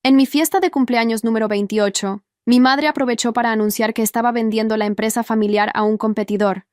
En mi fiesta de cumpleaños número 28, mi madre aprovechó para anunciar que estaba vendiendo la empresa familiar a un competidor,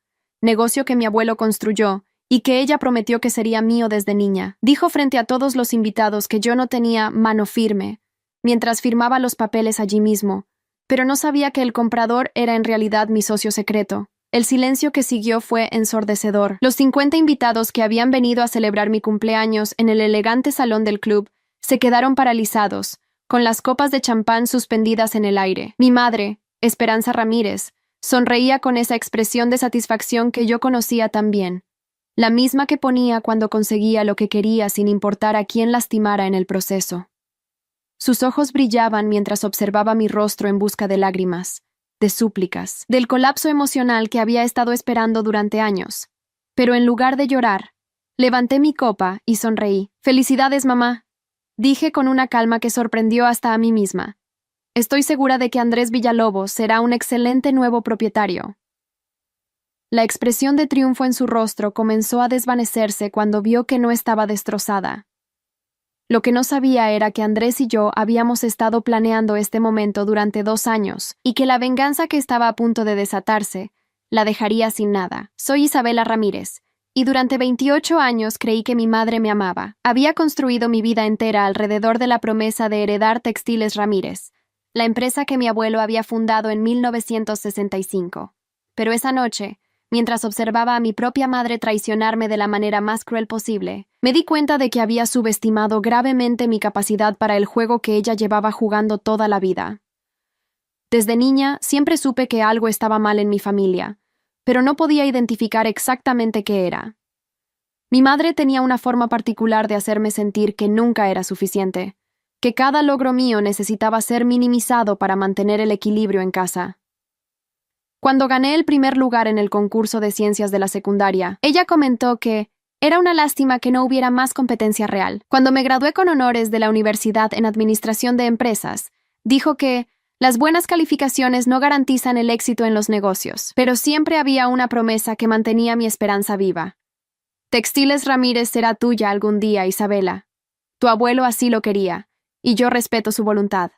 negocio que mi abuelo construyó y que ella prometió que sería mío desde niña. Dijo frente a todos los invitados que yo no tenía mano firme, mientras firmaba los papeles allí mismo, pero no sabía que el comprador era en realidad mi socio secreto. El silencio que siguió fue ensordecedor. Los 50 invitados que habían venido a celebrar mi cumpleaños en el elegante salón del club se quedaron paralizados, con las copas de champán suspendidas en el aire. Mi madre, Esperanza Ramírez, sonreía con esa expresión de satisfacción que yo conocía tan bien, la misma que ponía cuando conseguía lo que quería sin importar a quién lastimara en el proceso. Sus ojos brillaban mientras observaba mi rostro en busca de lágrimas, de súplicas, del colapso emocional que había estado esperando durante años. Pero en lugar de llorar, levanté mi copa y sonreí. «Felicidades, mamá», dije con una calma que sorprendió hasta a mí misma. «Estoy segura de que Andrés Villalobos será un excelente nuevo propietario». La expresión de triunfo en su rostro comenzó a desvanecerse cuando vio que no estaba destrozada. Lo que no sabía era que Andrés y yo habíamos estado planeando este momento durante 2 años y que la venganza que estaba a punto de desatarse la dejaría sin nada. Soy Isabela Ramírez, y durante 28 años creí que mi madre me amaba. Había construido mi vida entera alrededor de la promesa de heredar Textiles Ramírez, la empresa que mi abuelo había fundado en 1965. Pero esa noche, mientras observaba a mi propia madre traicionarme de la manera más cruel posible, me di cuenta de que había subestimado gravemente mi capacidad para el juego que ella llevaba jugando toda la vida. Desde niña siempre supe que algo estaba mal en mi familia, pero no podía identificar exactamente qué era. Mi madre tenía una forma particular de hacerme sentir que nunca era suficiente, que cada logro mío necesitaba ser minimizado para mantener el equilibrio en casa. Cuando gané el primer lugar en el concurso de ciencias de la secundaria, ella comentó que era una lástima que no hubiera más competencia real. Cuando me gradué con honores de la universidad en Administración de Empresas, dijo que las buenas calificaciones no garantizan el éxito en los negocios, pero siempre había una promesa que mantenía mi esperanza viva. Textiles Ramírez será tuya algún día, Isabela. Tu abuelo así lo quería, y yo respeto su voluntad.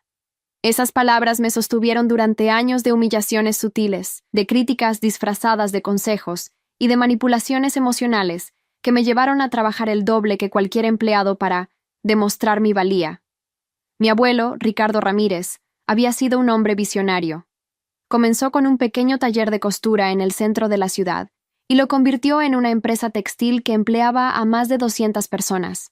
Esas palabras me sostuvieron durante años de humillaciones sutiles, de críticas disfrazadas de consejos y de manipulaciones emocionales que me llevaron a trabajar el doble que cualquier empleado para demostrar mi valía. Mi abuelo, Ricardo Ramírez, había sido un hombre visionario. Comenzó con un pequeño taller de costura en el centro de la ciudad y lo convirtió en una empresa textil que empleaba a más de 200 personas.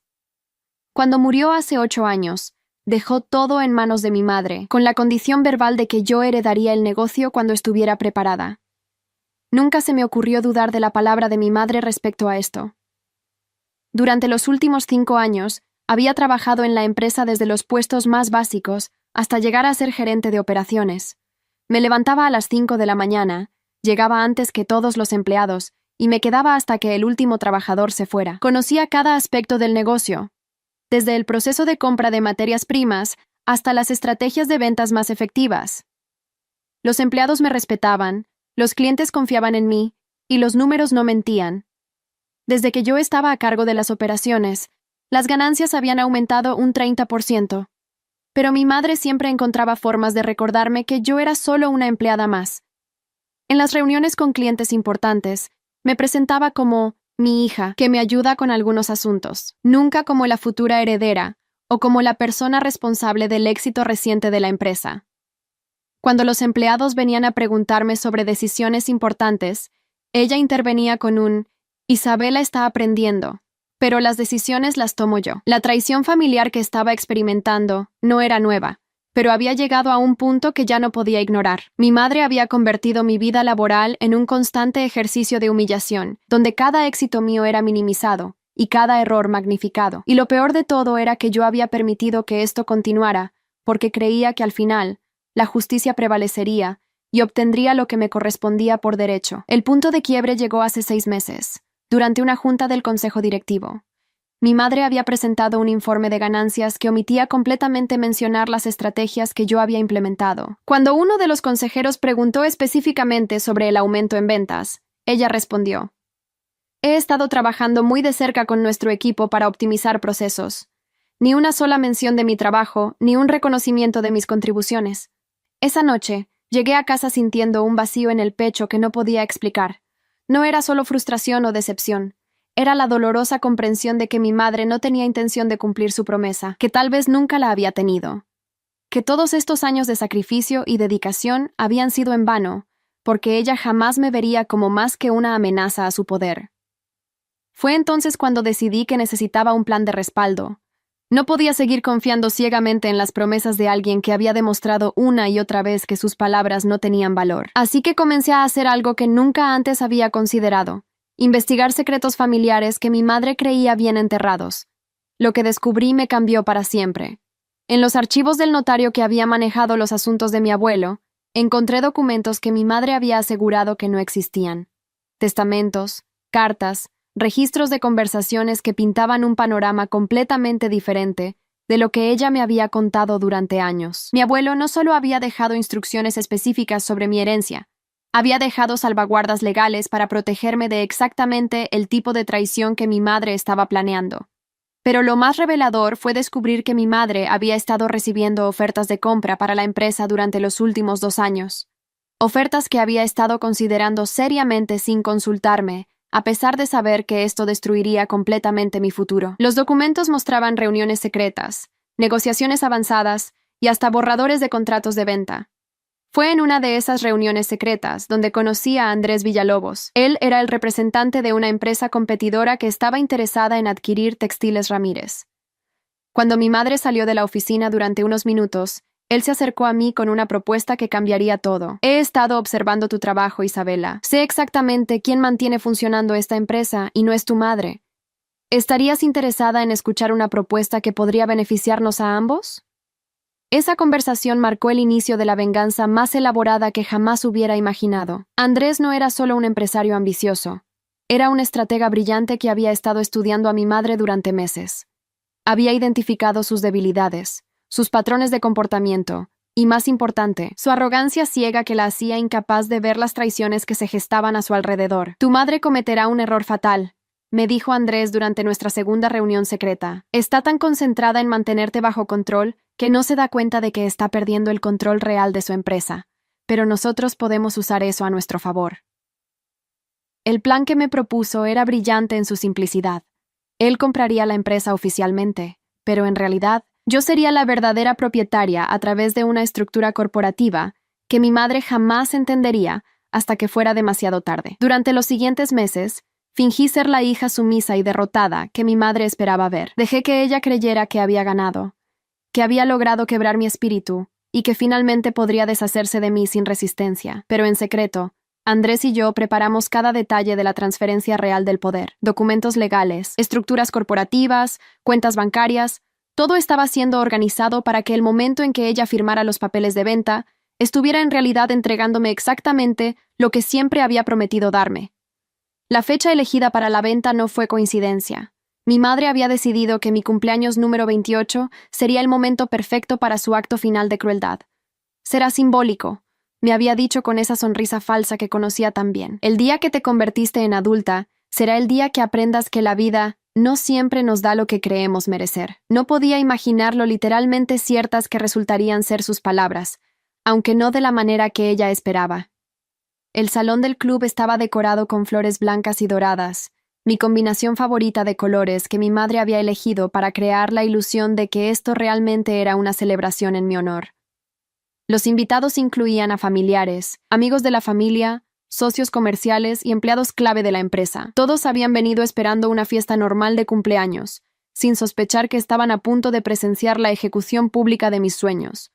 Cuando murió hace 8 años, dejó todo en manos de mi madre, con la condición verbal de que yo heredaría el negocio cuando estuviera preparada. Nunca se me ocurrió dudar de la palabra de mi madre respecto a esto. Durante los últimos 5 años, había trabajado en la empresa desde los puestos más básicos hasta llegar a ser gerente de operaciones. Me levantaba a las 5 de la mañana, llegaba antes que todos los empleados y me quedaba hasta que el último trabajador se fuera. Conocía cada aspecto del negocio, desde el proceso de compra de materias primas hasta las estrategias de ventas más efectivas. Los empleados me respetaban, los clientes confiaban en mí y los números no mentían. Desde que yo estaba a cargo de las operaciones, las ganancias habían aumentado un 30%. Pero mi madre siempre encontraba formas de recordarme que yo era solo una empleada más. En las reuniones con clientes importantes, me presentaba como mi hija, que me ayuda con algunos asuntos, nunca como la futura heredera o como la persona responsable del éxito reciente de la empresa. Cuando los empleados venían a preguntarme sobre decisiones importantes, ella intervenía con un «Isabela está aprendiendo, pero las decisiones las tomo yo». La traición familiar que estaba experimentando no era nueva, pero había llegado a un punto que ya no podía ignorar. Mi madre había convertido mi vida laboral en un constante ejercicio de humillación, donde cada éxito mío era minimizado y cada error magnificado. Y lo peor de todo era que yo había permitido que esto continuara, porque creía que al final la justicia prevalecería y obtendría lo que me correspondía por derecho. El punto de quiebre llegó hace 6 meses, durante una junta del consejo directivo. Mi madre había presentado un informe de ganancias que omitía completamente mencionar las estrategias que yo había implementado. Cuando uno de los consejeros preguntó específicamente sobre el aumento en ventas, ella respondió: «He estado trabajando muy de cerca con nuestro equipo para optimizar procesos. ni una sola mención de mi trabajo, ni un reconocimiento de mis contribuciones. Esa noche, llegué a casa sintiendo un vacío en el pecho que no podía explicar. No era solo frustración o decepción. Era la dolorosa comprensión de que mi madre no tenía intención de cumplir su promesa, que tal vez nunca la había tenido. Que todos estos años de sacrificio y dedicación habían sido en vano, porque ella jamás me vería como más que una amenaza a su poder. Fue entonces cuando decidí que necesitaba un plan de respaldo. No podía seguir confiando ciegamente en las promesas de alguien que había demostrado una y otra vez que sus palabras no tenían valor. Así que comencé a hacer algo que nunca antes había considerado: investigar secretos familiares que mi madre creía bien enterrados. Lo que descubrí me cambió para siempre. En los archivos del notario que había manejado los asuntos de mi abuelo, encontré documentos que mi madre había asegurado que no existían. Testamentos, cartas, registros de conversaciones que pintaban un panorama completamente diferente de lo que ella me había contado durante años. Mi abuelo no solo había dejado instrucciones específicas sobre mi herencia, había dejado salvaguardas legales para protegerme de exactamente el tipo de traición que mi madre estaba planeando. Pero lo más revelador fue descubrir que mi madre había estado recibiendo ofertas de compra para la empresa durante los últimos 2 años. Ofertas que había estado considerando seriamente sin consultarme, a pesar de saber que esto destruiría completamente mi futuro. Los documentos mostraban reuniones secretas, negociaciones avanzadas y hasta borradores de contratos de venta. Fue en una de esas reuniones secretas donde conocí a Andrés Villalobos. Él era el representante de una empresa competidora que estaba interesada en adquirir Textiles Ramírez. Cuando mi madre salió de la oficina durante unos minutos, él se acercó a mí con una propuesta que cambiaría todo. He estado observando tu trabajo, Isabela. Sé exactamente quién mantiene funcionando esta empresa y no es tu madre. ¿Estarías interesada en escuchar una propuesta que podría beneficiarnos a ambos? Esa conversación marcó el inicio de la venganza más elaborada que jamás hubiera imaginado. Andrés no era solo un empresario ambicioso. Era un estratega brillante que había estado estudiando a mi madre durante meses. Había identificado sus debilidades, sus patrones de comportamiento, y más importante, su arrogancia ciega que la hacía incapaz de ver las traiciones que se gestaban a su alrededor. Tu madre cometerá un error fatal, me dijo Andrés durante nuestra segunda reunión secreta. Está tan concentrada en mantenerte bajo control que no se da cuenta de que está perdiendo el control real de su empresa, pero nosotros podemos usar eso a nuestro favor. El plan que me propuso era brillante en su simplicidad. Él compraría la empresa oficialmente, pero en realidad yo sería la verdadera propietaria a través de una estructura corporativa que mi madre jamás entendería hasta que fuera demasiado tarde. Durante los siguientes meses, fingí ser la hija sumisa y derrotada que mi madre esperaba ver. Dejé que ella creyera que había ganado, que había logrado quebrar mi espíritu y que finalmente podría deshacerse de mí sin resistencia. Pero en secreto, Andrés y yo preparamos cada detalle de la transferencia real del poder. Documentos legales, estructuras corporativas, cuentas bancarias. Todo estaba siendo organizado para que el momento en que ella firmara los papeles de venta estuviera en realidad entregándome exactamente lo que siempre había prometido darme. La fecha elegida para la venta no fue coincidencia. Mi madre había decidido que mi cumpleaños número 28 sería el momento perfecto para su acto final de crueldad. Será simbólico, me había dicho con esa sonrisa falsa que conocía tan bien. El día que te convertiste en adulta será el día que aprendas que la vida no siempre nos da lo que creemos merecer. No podía imaginar lo literalmente ciertas que resultarían ser sus palabras, aunque no de la manera que ella esperaba. El salón del club estaba decorado con flores blancas y doradas, mi combinación favorita de colores que mi madre había elegido para crear la ilusión de que esto realmente era una celebración en mi honor. Los invitados incluían a familiares, amigos de la familia, socios comerciales y empleados clave de la empresa. Todos habían venido esperando una fiesta normal de cumpleaños, sin sospechar que estaban a punto de presenciar la ejecución pública de mis sueños.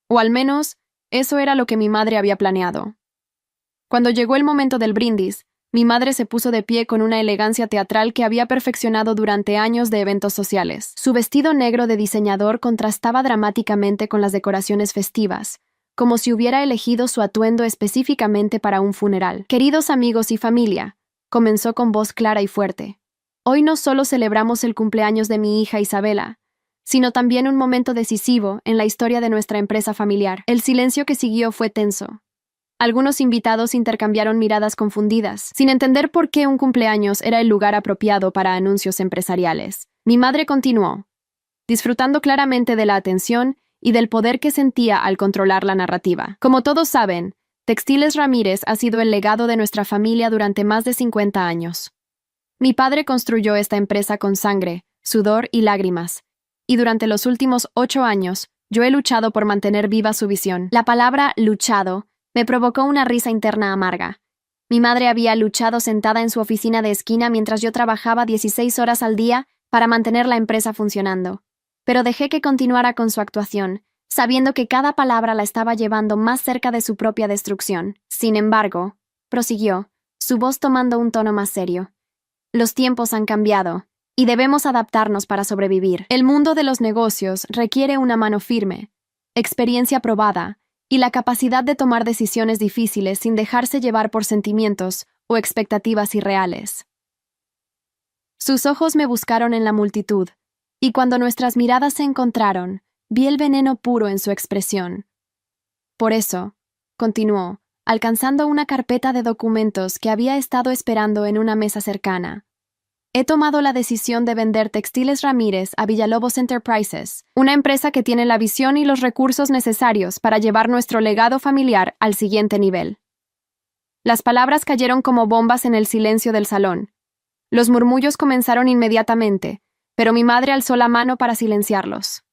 O al menos, eso era lo que mi madre había planeado. Cuando llegó el momento del brindis, mi madre se puso de pie con una elegancia teatral que había perfeccionado durante años de eventos sociales. Su vestido negro de diseñador contrastaba dramáticamente con las decoraciones festivas, como si hubiera elegido su atuendo específicamente para un funeral. Queridos amigos y familia, comenzó con voz clara y fuerte. Hoy no solo celebramos el cumpleaños de mi hija Isabela, sino también un momento decisivo en la historia de nuestra empresa familiar. El silencio que siguió fue tenso. Algunos invitados intercambiaron miradas confundidas, sin entender por qué un cumpleaños era el lugar apropiado para anuncios empresariales. Mi madre continuó. disfrutando claramente de la atención y del poder que sentía al controlar la narrativa. Como todos saben, Textiles Ramírez ha sido el legado de nuestra familia durante más de 50 años. Mi padre construyó esta empresa con sangre, sudor y lágrimas, y durante los últimos 8 años, yo he luchado por mantener viva su visión. La palabra luchado me provocó una risa interna amarga. Mi madre había luchado sentada en su oficina de esquina mientras yo trabajaba 16 horas al día para mantener la empresa funcionando. Pero dejé que continuara con su actuación, sabiendo que cada palabra la estaba llevando más cerca de su propia destrucción. Sin embargo, prosiguió, su voz tomando un tono más serio. Los tiempos han cambiado, y debemos adaptarnos para sobrevivir. El mundo de los negocios requiere una mano firme, experiencia probada, y la capacidad de tomar decisiones difíciles sin dejarse llevar por sentimientos o expectativas irreales. Sus ojos me buscaron en la multitud, y cuando nuestras miradas se encontraron, vi el veneno puro en su expresión. Por eso, continuó, alcanzando una carpeta de documentos que había estado esperando en una mesa cercana. He tomado la decisión de vender Textiles Ramírez a Villalobos Enterprises, una empresa que tiene la visión y los recursos necesarios para llevar nuestro legado familiar al siguiente nivel. Las palabras cayeron como bombas en el silencio del salón. Los murmullos comenzaron inmediatamente, pero mi madre alzó la mano para silenciarlos.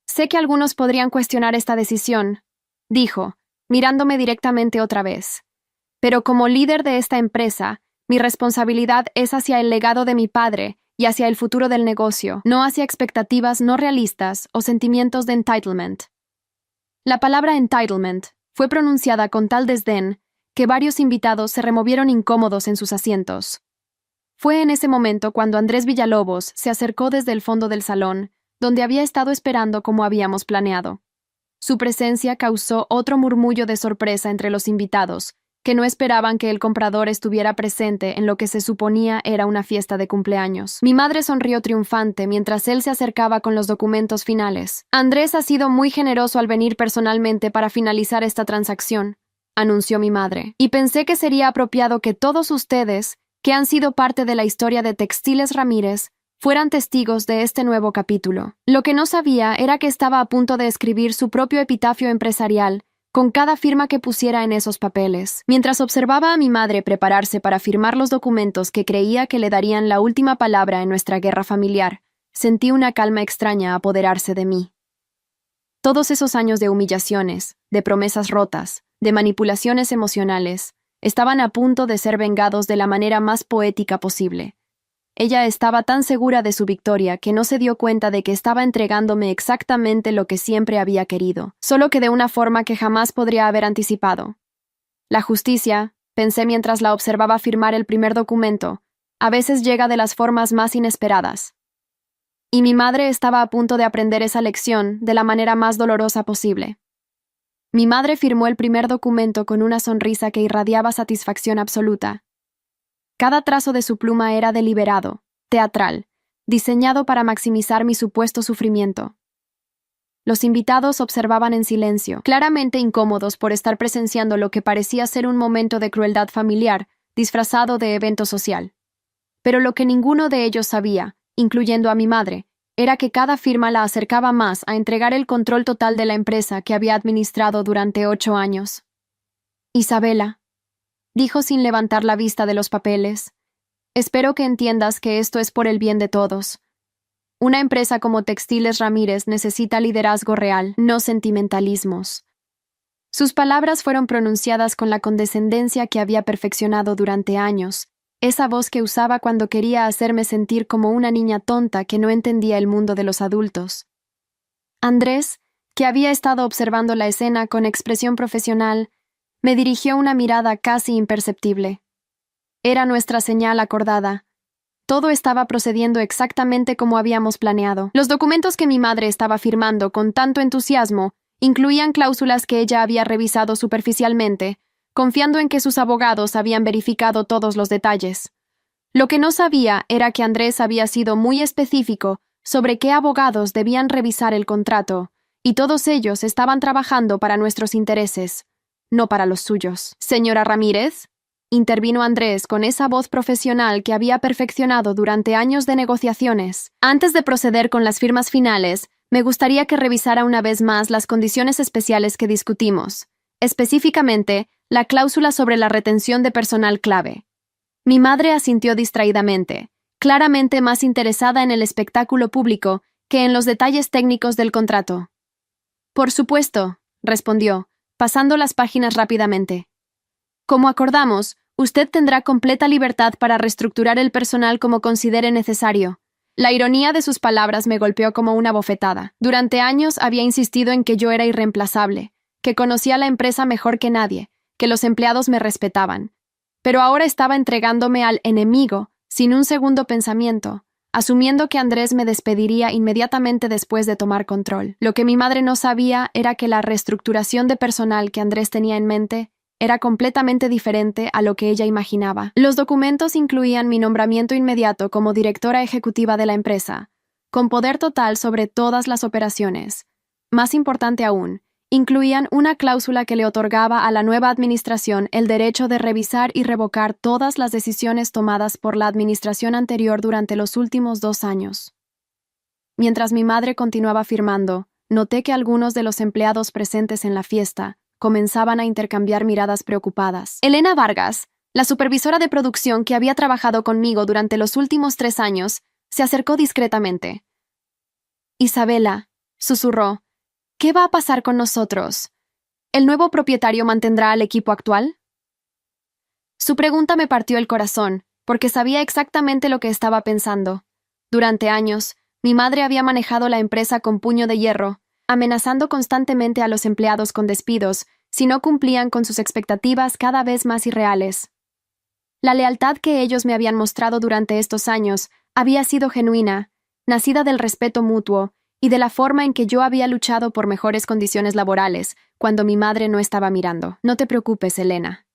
Sé que algunos podrían cuestionar esta decisión, dijo, mirándome directamente otra vez. Pero como líder de esta empresa, mi responsabilidad es hacia el legado de mi padre y hacia el futuro del negocio, no hacia expectativas no realistas o sentimientos de entitlement. La palabra entitlement fue pronunciada con tal desdén que varios invitados se removieron incómodos en sus asientos. Fue en ese momento cuando Andrés Villalobos se acercó desde el fondo del salón, donde había estado esperando como habíamos planeado. Su presencia causó otro murmullo de sorpresa entre los invitados, que no esperaban que el comprador estuviera presente en lo que se suponía era una fiesta de cumpleaños. Mi madre sonrió triunfante mientras él se acercaba con los documentos finales. Andrés ha sido muy generoso al venir personalmente para finalizar esta transacción, anunció mi madre, y pensé que sería apropiado que todos ustedes, que han sido parte de la historia de Textiles Ramírez, fueran testigos de este nuevo capítulo. Lo que no sabía era que estaba a punto de escribir su propio epitafio empresarial, con cada firma que pusiera en esos papeles. Mientras observaba a mi madre prepararse para firmar los documentos que creía que le darían la última palabra en nuestra guerra familiar, sentí una calma extraña apoderarse de mí. Todos esos años de humillaciones, de promesas rotas, de manipulaciones emocionales, estaban a punto de ser vengados de la manera más poética posible. Ella estaba tan segura de su victoria que no se dio cuenta de que estaba entregándome exactamente lo que siempre había querido, solo que de una forma que jamás podría haber anticipado. La justicia, pensé mientras la observaba firmar el primer documento, a veces llega de las formas más inesperadas. Y mi madre estaba a punto de aprender esa lección de la manera más dolorosa posible. Mi madre firmó el primer documento con una sonrisa que irradiaba satisfacción absoluta. Cada trazo de su pluma era deliberado, teatral, diseñado para maximizar mi supuesto sufrimiento. Los invitados observaban en silencio, claramente incómodos por estar presenciando lo que parecía ser un momento de crueldad familiar, disfrazado de evento social. Pero lo que ninguno de ellos sabía, incluyendo a mi madre, era que cada firma la acercaba más a entregar el control total de la empresa que había administrado durante 8 años. Isabela, dijo sin levantar la vista de los papeles, espero que entiendas que esto es por el bien de todos. Una empresa como Textiles Ramírez necesita liderazgo real, no sentimentalismos. Sus palabras fueron pronunciadas con la condescendencia que había perfeccionado durante años, esa voz que usaba cuando quería hacerme sentir como una niña tonta que no entendía el mundo de los adultos. Andrés, que había estado observando la escena con expresión profesional, me dirigió una mirada casi imperceptible. Era nuestra señal acordada. Todo estaba procediendo exactamente como habíamos planeado. Los documentos que mi madre estaba firmando con tanto entusiasmo incluían cláusulas que ella había revisado superficialmente, confiando en que sus abogados habían verificado todos los detalles. Lo que no sabía era que Andrés había sido muy específico sobre qué abogados debían revisar el contrato, y todos ellos estaban trabajando para nuestros intereses, no para los suyos. «Señora Ramírez», intervino Andrés con esa voz profesional que había perfeccionado durante años de negociaciones. Antes de proceder con las firmas finales, me gustaría que revisara una vez más las condiciones especiales que discutimos, específicamente la cláusula sobre la retención de personal clave. Mi madre asintió distraídamente, claramente más interesada en el espectáculo público que en los detalles técnicos del contrato. Por supuesto, respondió, pasando las páginas rápidamente. Como acordamos, usted tendrá completa libertad para reestructurar el personal como considere necesario. La ironía de sus palabras me golpeó como una bofetada. Durante años había insistido en que yo era irreemplazable, que conocía la empresa mejor que nadie, que los empleados me respetaban. Pero ahora estaba entregándome al enemigo, sin un segundo pensamiento, asumiendo que Andrés me despediría inmediatamente después de tomar control. Lo que mi madre no sabía era que la reestructuración de personal que Andrés tenía en mente era completamente diferente a lo que ella imaginaba. Los documentos incluían mi nombramiento inmediato como directora ejecutiva de la empresa, con poder total sobre todas las operaciones. Más importante aún, incluían una cláusula que le otorgaba a la nueva administración el derecho de revisar y revocar todas las decisiones tomadas por la administración anterior durante los últimos 2 años. Mientras mi madre continuaba firmando, noté que algunos de los empleados presentes en la fiesta comenzaban a intercambiar miradas preocupadas. Elena Vargas, la supervisora de producción que había trabajado conmigo durante los últimos 3 años, se acercó discretamente. Isabela, susurró, ¿qué va a pasar con nosotros? ¿El nuevo propietario mantendrá al equipo actual? Su pregunta me partió el corazón, porque sabía exactamente lo que estaba pensando. Durante años, mi madre había manejado la empresa con puño de hierro, amenazando constantemente a los empleados con despidos si no cumplían con sus expectativas cada vez más irreales. La lealtad que ellos me habían mostrado durante estos años había sido genuina, nacida del respeto mutuo y de la forma en que yo había luchado por mejores condiciones laborales cuando mi madre no estaba mirando. No te preocupes, Elena,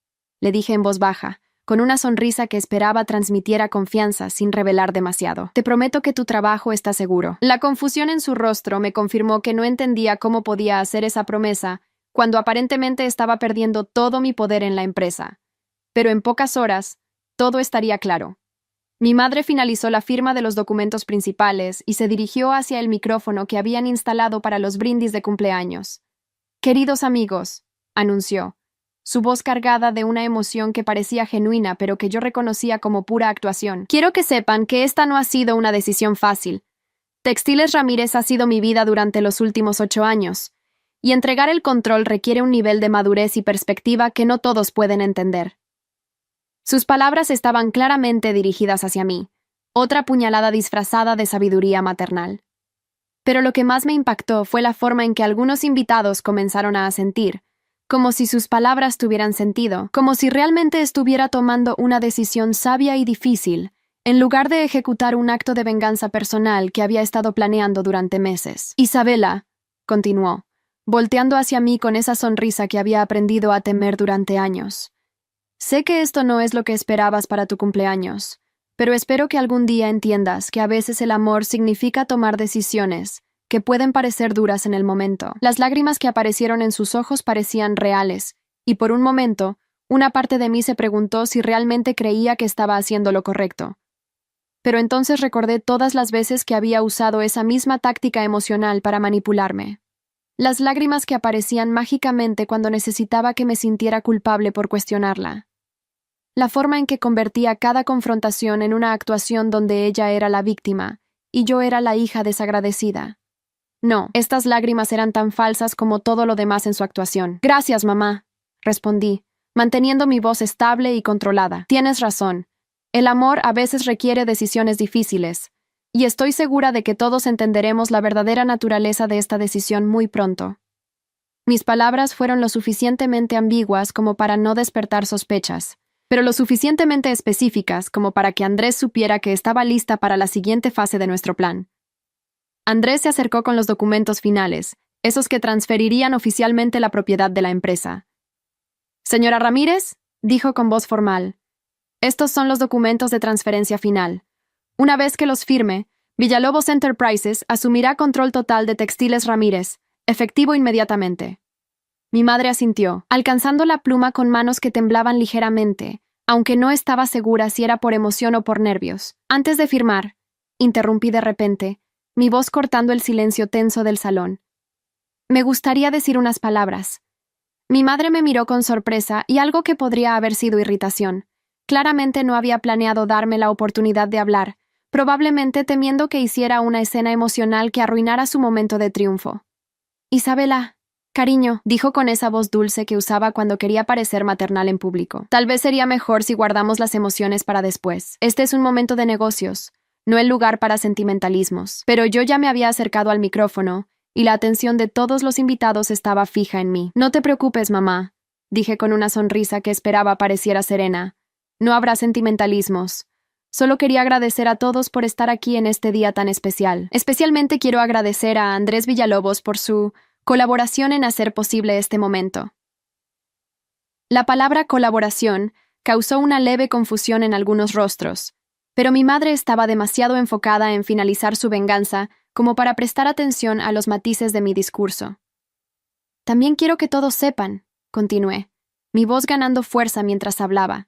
le dije en voz baja, con una sonrisa que esperaba transmitiera confianza sin revelar demasiado. Te prometo que tu trabajo está seguro. La confusión en su rostro me confirmó que no entendía cómo podía hacer esa promesa cuando aparentemente estaba perdiendo todo mi poder en la empresa. Pero en pocas horas, todo estaría claro. Mi madre finalizó la firma de los documentos principales y se dirigió hacia el micrófono que habían instalado para los brindis de cumpleaños. «Queridos amigos», anunció, su voz cargada de una emoción que parecía genuina pero que yo reconocía como pura actuación. «Quiero que sepan que esta no ha sido una decisión fácil. Textiles Ramírez ha sido mi vida durante los últimos 8 años, y entregar el control requiere un nivel de madurez y perspectiva que no todos pueden entender». Sus palabras estaban claramente dirigidas hacia mí, otra puñalada disfrazada de sabiduría maternal. Pero lo que más me impactó fue la forma en que algunos invitados comenzaron a asentir, como si sus palabras tuvieran sentido, como si realmente estuviera tomando una decisión sabia y difícil, en lugar de ejecutar un acto de venganza personal que había estado planeando durante meses. «Isabela», continuó, volteando hacia mí con esa sonrisa que había aprendido a temer durante años. «Sé que esto no es lo que esperabas para tu cumpleaños, pero espero que algún día entiendas que a veces el amor significa tomar decisiones que pueden parecer duras en el momento». Las lágrimas que aparecieron en sus ojos parecían reales, y por un momento, una parte de mí se preguntó si realmente creía que estaba haciendo lo correcto. Pero entonces recordé todas las veces que había usado esa misma táctica emocional para manipularme. Las lágrimas que aparecían mágicamente cuando necesitaba que me sintiera culpable por cuestionarla. La forma en que convertía cada confrontación en una actuación donde ella era la víctima y yo era la hija desagradecida. No, estas lágrimas eran tan falsas como todo lo demás en su actuación. «Gracias, mamá», respondí, manteniendo mi voz estable y controlada. «Tienes razón. El amor a veces requiere decisiones difíciles, y estoy segura de que todos entenderemos la verdadera naturaleza de esta decisión muy pronto». Mis palabras fueron lo suficientemente ambiguas como para no despertar sospechas, pero lo suficientemente específicas como para que Andrés supiera que estaba lista para la siguiente fase de nuestro plan. Andrés se acercó con los documentos finales, esos que transferirían oficialmente la propiedad de la empresa. «Señora Ramírez», dijo con voz formal, «estos son los documentos de transferencia final. Una vez que los firme, Villalobos Enterprises asumirá control total de Textiles Ramírez, efectivo inmediatamente». Mi madre asintió, alcanzando la pluma con manos que temblaban ligeramente, aunque no estaba segura si era por emoción o por nervios. Antes de firmar, interrumpí de repente, mi voz cortando el silencio tenso del salón. Me gustaría decir unas palabras. Mi madre me miró con sorpresa y algo que podría haber sido irritación. Claramente no había planeado darme la oportunidad de hablar, probablemente temiendo que hiciera una escena emocional que arruinara su momento de triunfo. Isabela, cariño, dijo con esa voz dulce que usaba cuando quería parecer maternal en público. Tal vez sería mejor si guardamos las emociones para después. Este es un momento de negocios, no el lugar para sentimentalismos. Pero yo ya me había acercado al micrófono, y la atención de todos los invitados estaba fija en mí. No te preocupes, mamá, dije con una sonrisa que esperaba pareciera serena. No habrá sentimentalismos. Solo quería agradecer a todos por estar aquí en este día tan especial. Especialmente quiero agradecer a Andrés Villalobos por su colaboración en hacer posible este momento. La palabra colaboración causó una leve confusión en algunos rostros, pero mi madre estaba demasiado enfocada en finalizar su venganza como para prestar atención a los matices de mi discurso. También quiero que todos sepan, continué, mi voz ganando fuerza mientras hablaba,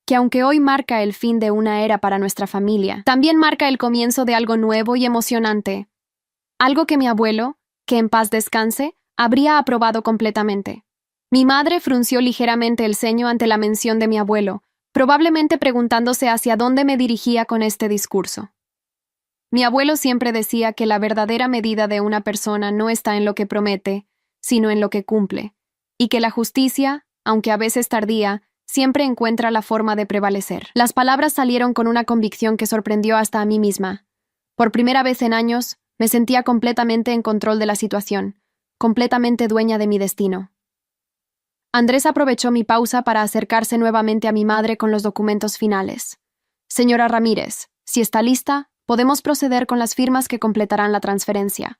que aunque hoy marca el fin de una era para nuestra familia, también marca el comienzo de algo nuevo y emocionante. Algo que mi abuelo, que en paz descanse, habría aprobado completamente. Mi madre frunció ligeramente el ceño ante la mención de mi abuelo, probablemente preguntándose hacia dónde me dirigía con este discurso. Mi abuelo siempre decía que la verdadera medida de una persona no está en lo que promete, sino en lo que cumple, y que la justicia, aunque a veces tardía, siempre encuentra la forma de prevalecer. Las palabras salieron con una convicción que sorprendió hasta a mí misma. Por primera vez en años, me sentía completamente en control de la situación, completamente dueña de mi destino. Andrés aprovechó mi pausa para acercarse nuevamente a mi madre con los documentos finales. Señora Ramírez, si está lista, podemos proceder con las firmas que completarán la transferencia.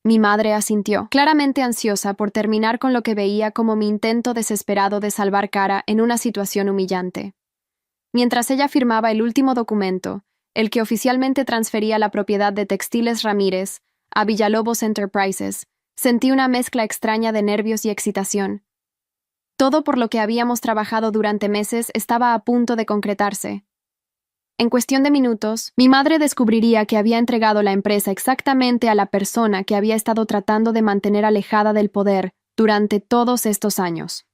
Mi madre asintió, claramente ansiosa por terminar con lo que veía como mi intento desesperado de salvar cara en una situación humillante. Mientras ella firmaba el último documento, el que oficialmente transfería la propiedad de Textiles Ramírez a Villalobos Enterprises, sentí una mezcla extraña de nervios y excitación. Todo por lo que habíamos trabajado durante meses estaba a punto de concretarse. En cuestión de minutos, mi madre descubriría que había entregado la empresa exactamente a la persona que había estado tratando de mantener alejada del poder durante todos estos años.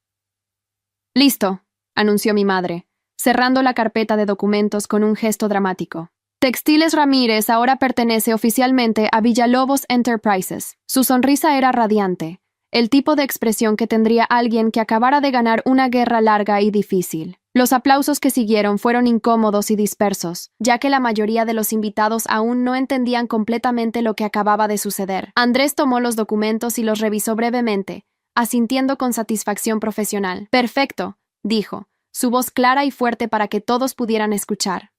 «Listo», anunció mi madre, cerrando la carpeta de documentos con un gesto dramático. Textiles Ramírez ahora pertenece oficialmente a Villalobos Enterprises. Su sonrisa era radiante, el tipo de expresión que tendría alguien que acabara de ganar una guerra larga y difícil. Los aplausos que siguieron fueron incómodos y dispersos, ya que la mayoría de los invitados aún no entendían completamente lo que acababa de suceder. Andrés tomó los documentos y los revisó brevemente, asintiendo con satisfacción profesional. «Perfecto», dijo, su voz clara y fuerte para que todos pudieran escuchar.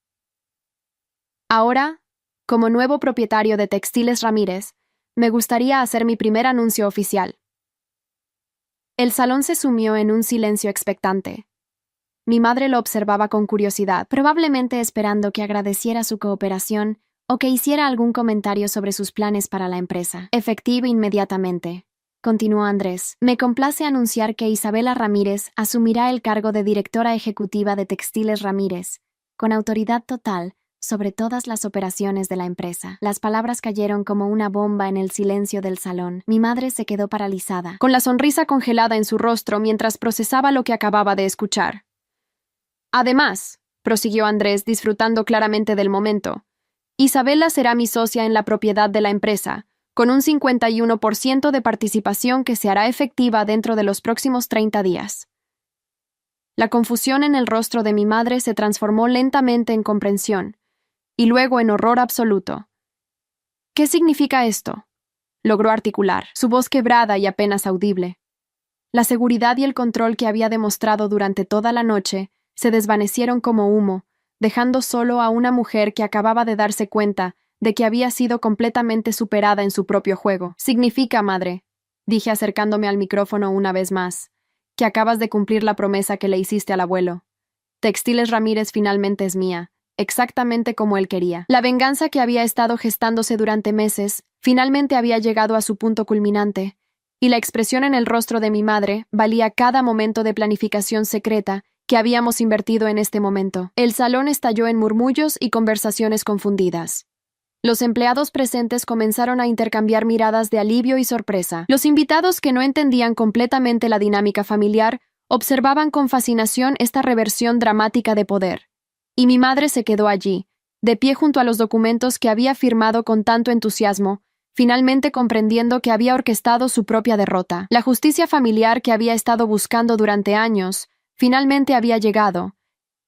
Ahora, como nuevo propietario de Textiles Ramírez, me gustaría hacer mi primer anuncio oficial. El salón se sumió en un silencio expectante. Mi madre lo observaba con curiosidad, probablemente esperando que agradeciera su cooperación o que hiciera algún comentario sobre sus planes para la empresa. «Efectivo inmediatamente», continuó Andrés. «Me complace anunciar que Isabela Ramírez asumirá el cargo de directora ejecutiva de Textiles Ramírez, con autoridad total sobre todas las operaciones de la empresa». Las palabras cayeron como una bomba en el silencio del salón. Mi madre se quedó paralizada, con la sonrisa congelada en su rostro mientras procesaba lo que acababa de escuchar. «Además», prosiguió Andrés, disfrutando claramente del momento, «Isabela será mi socia en la propiedad de la empresa, con un 51% de participación que se hará efectiva dentro de los próximos 30 días. La confusión en el rostro de mi madre se transformó lentamente en comprensión, y luego en horror absoluto. «¿Qué significa esto?», logró articular, su voz quebrada y apenas audible. La seguridad y el control que había demostrado durante toda la noche se desvanecieron como humo, dejando solo a una mujer que acababa de darse cuenta de que había sido completamente superada en su propio juego. «Significa, madre», dije acercándome al micrófono una vez más, «que acabas de cumplir la promesa que le hiciste al abuelo. Textiles Ramírez finalmente es mía, exactamente como él quería». La venganza que había estado gestándose durante meses finalmente había llegado a su punto culminante, y la expresión en el rostro de mi madre valía cada momento de planificación secreta que habíamos invertido en este momento. El salón estalló en murmullos y conversaciones confundidas. Los empleados presentes comenzaron a intercambiar miradas de alivio y sorpresa. Los invitados que no entendían completamente la dinámica familiar observaban con fascinación esta reversión dramática de poder. Y mi madre se quedó allí, de pie junto a los documentos que había firmado con tanto entusiasmo, finalmente comprendiendo que había orquestado su propia derrota. La justicia familiar que había estado buscando durante años, finalmente había llegado,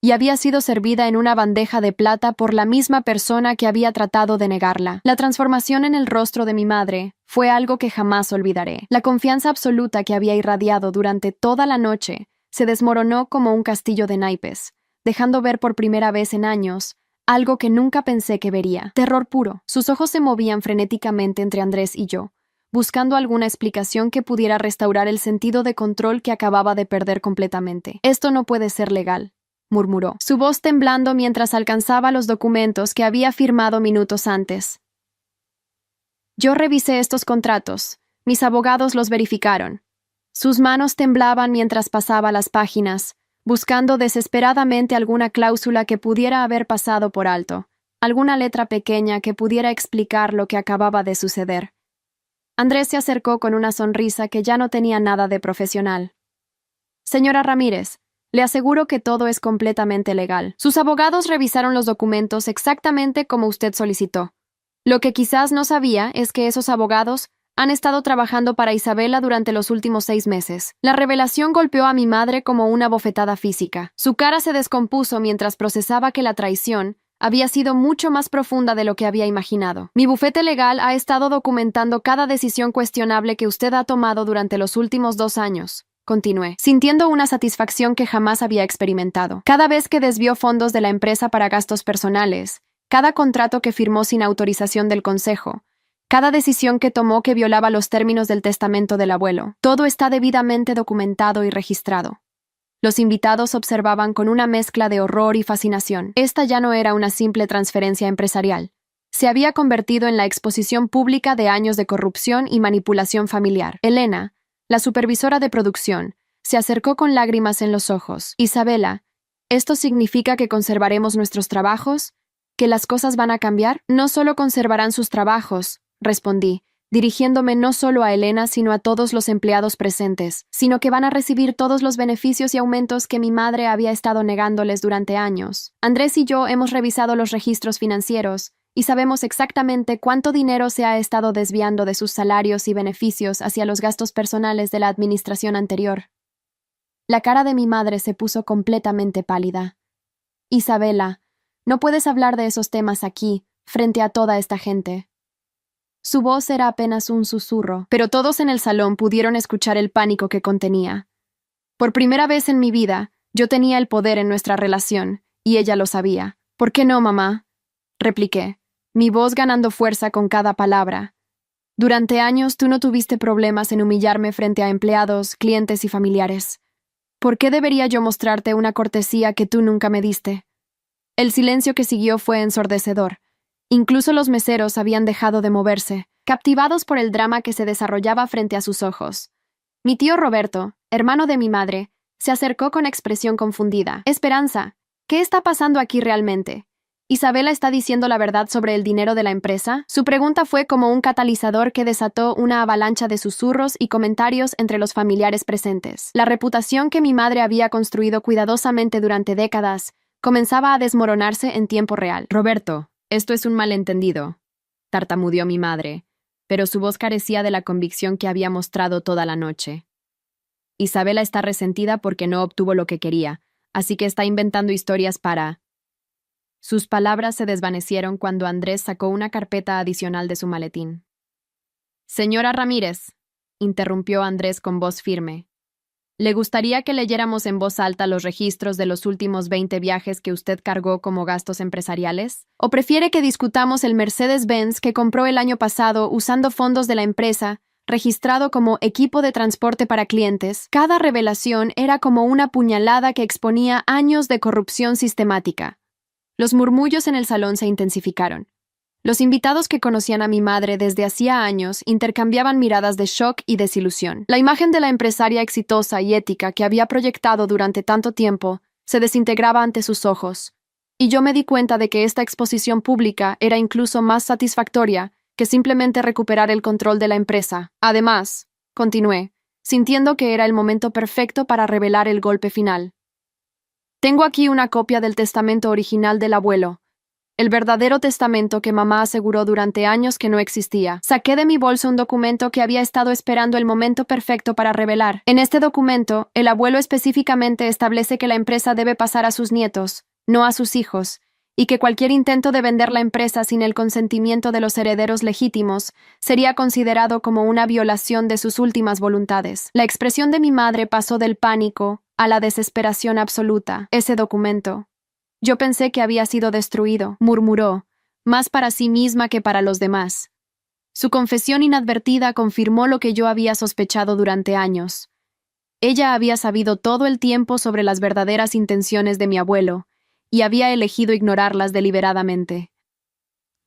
y había sido servida en una bandeja de plata por la misma persona que había tratado de negarla. La transformación en el rostro de mi madre fue algo que jamás olvidaré. La confianza absoluta que había irradiado durante toda la noche se desmoronó como un castillo de naipes, dejando ver por primera vez en años algo que nunca pensé que vería. Terror puro. Sus ojos se movían frenéticamente entre Andrés y yo, buscando alguna explicación que pudiera restaurar el sentido de control que acababa de perder completamente. Esto no puede ser legal, murmuró, su voz temblando mientras alcanzaba los documentos que había firmado minutos antes. Yo revisé estos contratos. Mis abogados los verificaron. Sus manos temblaban mientras pasaba las páginas, buscando desesperadamente alguna cláusula que pudiera haber pasado por alto, alguna letra pequeña que pudiera explicar lo que acababa de suceder. Andrés se acercó con una sonrisa que ya no tenía nada de profesional. Señora Ramírez, le aseguro que todo es completamente legal. Sus abogados revisaron los documentos exactamente como usted solicitó. Lo que quizás no sabía es que esos abogados han estado trabajando para Isabela durante los últimos 6 meses. La revelación golpeó a mi madre como una bofetada física. Su cara se descompuso mientras procesaba que la traición había sido mucho más profunda de lo que había imaginado. Mi bufete legal ha estado documentando cada decisión cuestionable que usted ha tomado durante los últimos 2 años. Continué, sintiendo una satisfacción que jamás había experimentado. Cada vez que desvió fondos de la empresa para gastos personales, cada contrato que firmó sin autorización del consejo, cada decisión que tomó que violaba los términos del testamento del abuelo, todo está debidamente documentado y registrado. Los invitados observaban con una mezcla de horror y fascinación. Esta ya no era una simple transferencia empresarial. Se había convertido en la exposición pública de años de corrupción y manipulación familiar. Elena, la supervisora de producción, se acercó con lágrimas en los ojos. Isabela, ¿esto significa que conservaremos nuestros trabajos? ¿Que las cosas van a cambiar? No solo conservarán sus trabajos, respondí, dirigiéndome no solo a Elena sino a todos los empleados presentes, sino que van a recibir todos los beneficios y aumentos que mi madre había estado negándoles durante años. Andrés y yo hemos revisado los registros financieros y sabemos exactamente cuánto dinero se ha estado desviando de sus salarios y beneficios hacia los gastos personales de la administración anterior. La cara de mi madre se puso completamente pálida. Isabela, no puedes hablar de esos temas aquí, frente a toda esta gente. Su voz era apenas un susurro, pero todos en el salón pudieron escuchar el pánico que contenía. Por primera vez en mi vida, yo tenía el poder en nuestra relación, y ella lo sabía. ¿Por qué no, mamá?, repliqué, mi voz ganando fuerza con cada palabra. Durante años tú no tuviste problemas en humillarme frente a empleados, clientes y familiares. ¿Por qué debería yo mostrarte una cortesía que tú nunca me diste? El silencio que siguió fue ensordecedor. Incluso los meseros habían dejado de moverse, captivados por el drama que se desarrollaba frente a sus ojos. Mi tío Roberto, hermano de mi madre, se acercó con expresión confundida. Esperanza, ¿qué está pasando aquí realmente? ¿Isabela está diciendo la verdad sobre el dinero de la empresa? Su pregunta fue como un catalizador que desató una avalancha de susurros y comentarios entre los familiares presentes. La reputación que mi madre había construido cuidadosamente durante décadas comenzaba a desmoronarse en tiempo real. Roberto, esto es un malentendido, tartamudeó mi madre, pero su voz carecía de la convicción que había mostrado toda la noche. Isabela está resentida porque no obtuvo lo que quería, así que está inventando historias para... Sus palabras se desvanecieron cuando Andrés sacó una carpeta adicional de su maletín. Señora Ramírez, interrumpió Andrés con voz firme, ¿le gustaría que leyéramos en voz alta los registros de los últimos 20 viajes que usted cargó como gastos empresariales? ¿O prefiere que discutamos el Mercedes-Benz que compró el año pasado usando fondos de la empresa, registrado como equipo de transporte para clientes? Cada revelación era como una puñalada que exponía años de corrupción sistemática. Los murmullos en el salón se intensificaron. Los invitados que conocían a mi madre desde hacía años intercambiaban miradas de shock y desilusión. La imagen de la empresaria exitosa y ética que había proyectado durante tanto tiempo se desintegraba ante sus ojos, y yo me di cuenta de que esta exposición pública era incluso más satisfactoria que simplemente recuperar el control de la empresa. Además, continué, sintiendo que era el momento perfecto para revelar el golpe final. Tengo aquí una copia del testamento original del abuelo, el verdadero testamento que mamá aseguró durante años que no existía. Saqué de mi bolsa un documento que había estado esperando el momento perfecto para revelar. En este documento, el abuelo específicamente establece que la empresa debe pasar a sus nietos, no a sus hijos, y que cualquier intento de vender la empresa sin el consentimiento de los herederos legítimos sería considerado como una violación de sus últimas voluntades. La expresión de mi madre pasó del pánico a la desesperación absoluta. Ese documento. Yo pensé que había sido destruido, murmuró, más para sí misma que para los demás. Su confesión inadvertida confirmó lo que yo había sospechado durante años. Ella había sabido todo el tiempo sobre las verdaderas intenciones de mi abuelo, y había elegido ignorarlas deliberadamente.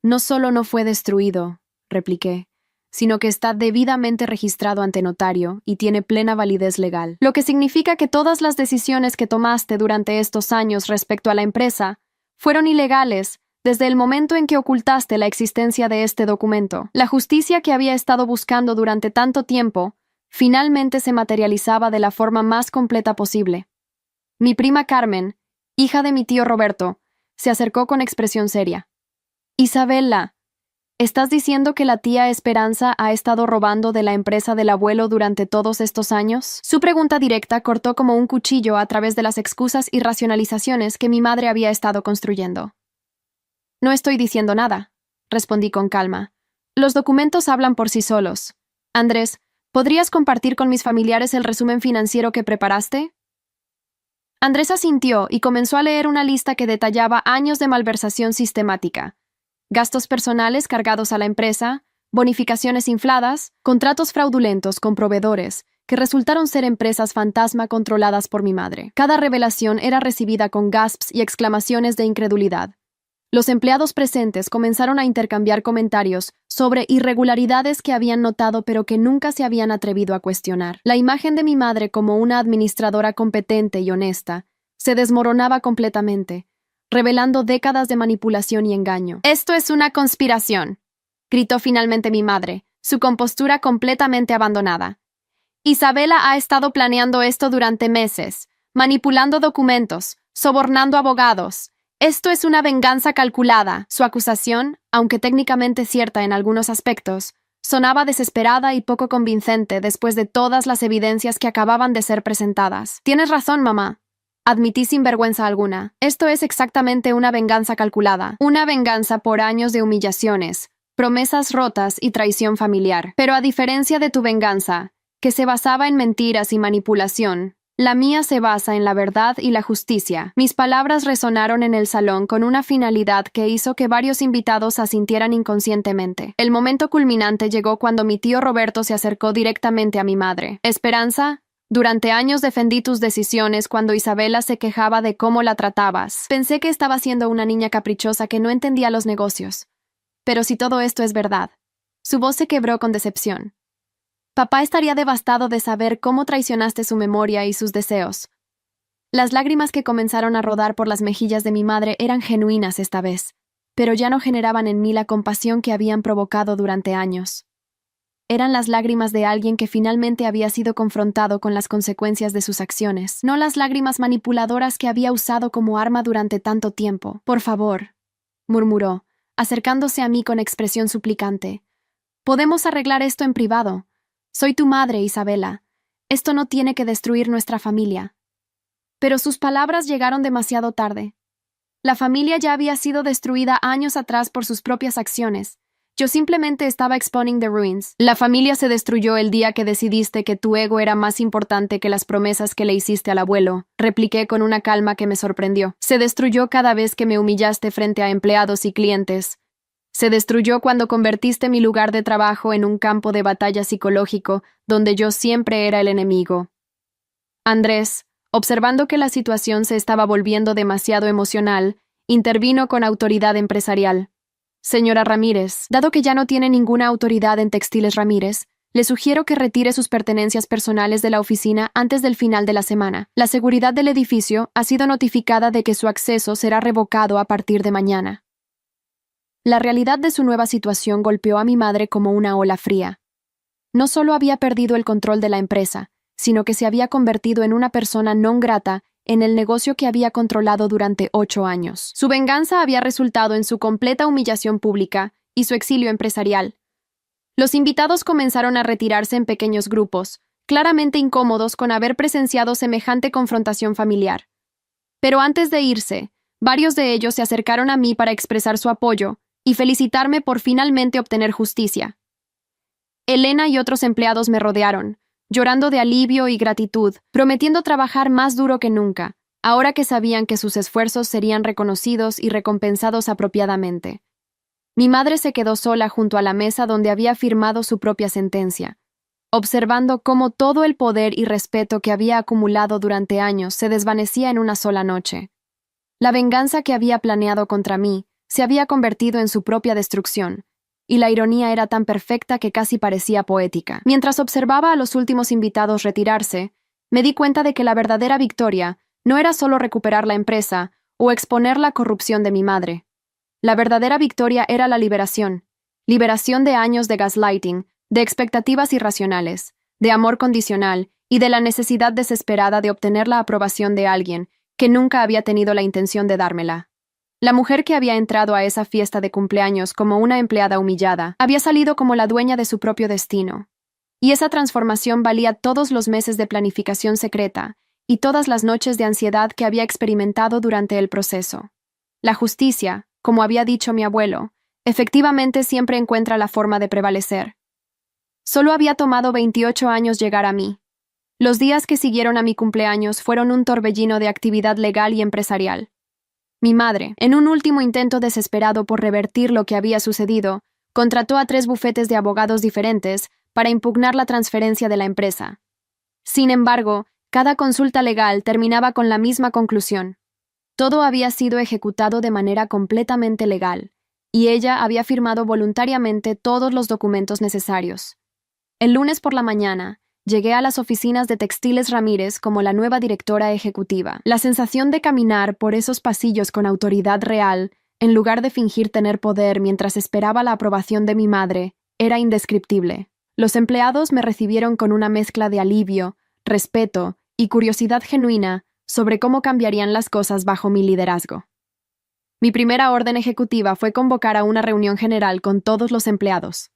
No solo no fue destruido, repliqué, sino que está debidamente registrado ante notario y tiene plena validez legal, lo que significa que todas las decisiones que tomaste durante estos años respecto a la empresa fueron ilegales desde el momento en que ocultaste la existencia de este documento. La justicia que había estado buscando durante tanto tiempo finalmente se materializaba de la forma más completa posible. Mi prima Carmen, hija de mi tío Roberto, se acercó con expresión seria. Isabela, ¿estás diciendo que la tía Esperanza ha estado robando de la empresa del abuelo durante todos estos años? Su pregunta directa cortó como un cuchillo a través de las excusas y racionalizaciones que mi madre había estado construyendo. No estoy diciendo nada, respondí con calma. Los documentos hablan por sí solos. Andrés, ¿podrías compartir con mis familiares el resumen financiero que preparaste? Andrés asintió y comenzó a leer una lista que detallaba años de malversación sistemática. Gastos personales cargados a la empresa, bonificaciones infladas, contratos fraudulentos con proveedores, que resultaron ser empresas fantasma controladas por mi madre. Cada revelación era recibida con gasps y exclamaciones de incredulidad. Los empleados presentes comenzaron a intercambiar comentarios sobre irregularidades que habían notado pero que nunca se habían atrevido a cuestionar. La imagen de mi madre como una administradora competente y honesta se desmoronaba completamente, revelando décadas de manipulación y engaño. «Esto es una conspiración», gritó finalmente mi madre, su compostura completamente abandonada. «Isabela ha estado planeando esto durante meses, manipulando documentos, sobornando abogados. Esto es una venganza calculada». Su acusación, aunque técnicamente cierta en algunos aspectos, sonaba desesperada y poco convincente después de todas las evidencias que acababan de ser presentadas. «Tienes razón, mamá», admití sin vergüenza alguna. «Esto es exactamente una venganza calculada. Una venganza por años de humillaciones, promesas rotas y traición familiar. Pero a diferencia de tu venganza, que se basaba en mentiras y manipulación, la mía se basa en la verdad y la justicia». Mis palabras resonaron en el salón con una finalidad que hizo que varios invitados asintieran inconscientemente. El momento culminante llegó cuando mi tío Roberto se acercó directamente a mi madre. «Esperanza, durante años defendí tus decisiones cuando Isabela se quejaba de cómo la tratabas. Pensé que estaba siendo una niña caprichosa que no entendía los negocios. Pero si todo esto es verdad». Su voz se quebró con decepción. «Papá estaría devastado de saber cómo traicionaste su memoria y sus deseos». Las lágrimas que comenzaron a rodar por las mejillas de mi madre eran genuinas esta vez, pero ya no generaban en mí la compasión que habían provocado durante años. Eran las lágrimas de alguien que finalmente había sido confrontado con las consecuencias de sus acciones, no las lágrimas manipuladoras que había usado como arma durante tanto tiempo. «Por favor», murmuró, acercándose a mí con expresión suplicante. «Podemos arreglar esto en privado. Soy tu madre, Isabela. Esto no tiene que destruir nuestra familia». Pero sus palabras llegaron demasiado tarde. La familia ya había sido destruida años atrás por sus propias acciones. Yo simplemente estaba exponing the ruins. «La familia se destruyó el día que decidiste que tu ego era más importante que las promesas que le hiciste al abuelo», repliqué con una calma que me sorprendió. «Se destruyó cada vez que me humillaste frente a empleados y clientes. Se destruyó cuando convertiste mi lugar de trabajo en un campo de batalla psicológico donde yo siempre era el enemigo». Andrés, observando que la situación se estaba volviendo demasiado emocional, intervino con autoridad empresarial. «Señora Ramírez, dado que ya no tiene ninguna autoridad en Textiles Ramírez, Le sugiero que retire sus pertenencias personales de la oficina antes del final de la semana. La seguridad del edificio ha sido notificada de que su acceso será revocado a partir de mañana. La realidad de su nueva situación golpeó a mi madre como una ola fría. No solo había perdido el control de la empresa, sino que se había convertido en una persona non grata en el negocio que había controlado durante 8 años. Su venganza había resultado en su completa humillación pública y su exilio empresarial. Los invitados comenzaron a retirarse en pequeños grupos, claramente incómodos con haber presenciado semejante confrontación familiar. Pero antes de irse, varios de ellos se acercaron a mí para expresar su apoyo y felicitarme por finalmente obtener justicia. Elena y otros empleados me rodearon, llorando de alivio y gratitud, prometiendo trabajar más duro que nunca, ahora que sabían que sus esfuerzos serían reconocidos y recompensados apropiadamente. Mi madre se quedó sola junto a la mesa donde había firmado su propia sentencia, observando cómo todo el poder y respeto que había acumulado durante años se desvanecía en una sola noche. La venganza que había planeado contra mí se había convertido en su propia destrucción, y la ironía era tan perfecta que casi parecía poética. Mientras observaba a los últimos invitados retirarse, me di cuenta de que la verdadera victoria no era solo recuperar la empresa o exponer la corrupción de mi madre. La verdadera victoria era la liberación de años de gaslighting, de expectativas irracionales, de amor condicional y de la necesidad desesperada de obtener la aprobación de alguien que nunca había tenido la intención de dármela. La mujer que había entrado a esa fiesta de cumpleaños como una empleada humillada había salido como la dueña de su propio destino. Y esa transformación valía todos los meses de planificación secreta y todas las noches de ansiedad que había experimentado durante el proceso. La justicia, como había dicho mi abuelo, efectivamente siempre encuentra la forma de prevalecer. Solo había tomado 28 años llegar a mí. Los días que siguieron a mi cumpleaños fueron un torbellino de actividad legal y empresarial. Mi madre, en un último intento desesperado por revertir lo que había sucedido, contrató a 3 bufetes de abogados diferentes para impugnar la transferencia de la empresa. Sin embargo, cada consulta legal terminaba con la misma conclusión. Todo había sido ejecutado de manera completamente legal, y ella había firmado voluntariamente todos los documentos necesarios. El lunes por la mañana, llegué a las oficinas de Textiles Ramírez como la nueva directora ejecutiva. La sensación de caminar por esos pasillos con autoridad real, en lugar de fingir tener poder mientras esperaba la aprobación de mi madre, era indescriptible. Los empleados me recibieron con una mezcla de alivio, respeto y curiosidad genuina sobre cómo cambiarían las cosas bajo mi liderazgo. Mi primera orden ejecutiva fue convocar a una reunión general con todos los empleados.